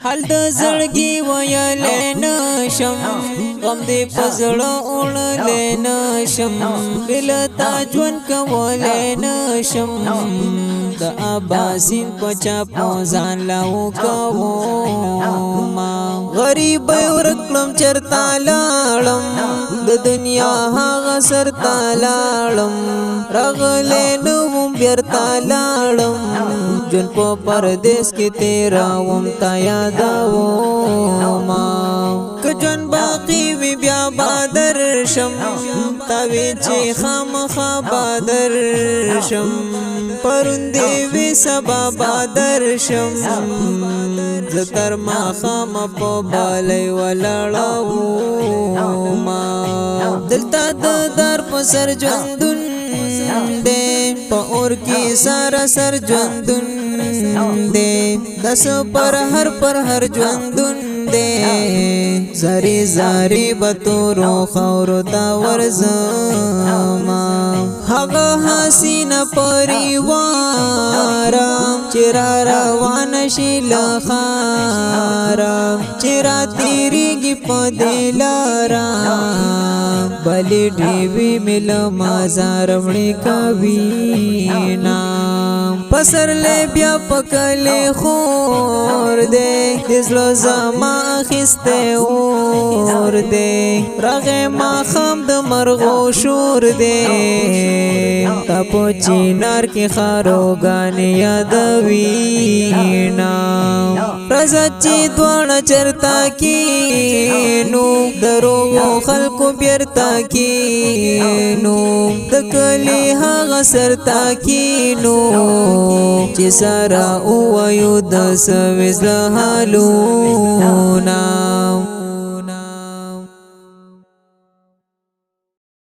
حال د زړګي ویلې نشم غم دې پزړه اونلې نشم بل تا ژوند کولې نشم د اباسین پچا پوزان لاو کوما غریب ورکلم چرتا لاړم د دنیا هغه سر تا لاړم رغلې نو بیرتا لاړم جون په پردیس کې تیرا وم تا یادوما که جون باقی وی بیا بادر شم تا وی چې خامخا بادر شم پروندې وی سبا بادر شم زتر ما خام په بالای ولاړوما دلته د در په سر ژوندون دے پا اور کی سارا سر جوندن دے دس پر ہر جوندن دے زاری زاری بطورو خورو تا ورزما حقا حسین پریوارا چرا روان شیل خارا چرا تیری گی پا دلارا بلی ڈیوی مل مازار مڑی کبینا پسر لے بیا پکلے خور دے دزلو زما خستے اور دے رغے ما خام د مرغو شور دے تپو چینار کی خارو گانی یادوینا رزا چی دوان چرتا کی نو درو خلقو بیرتا کی نو دکلی هاغ سرتا کی نو چی سارا اوایو دس وزل حالو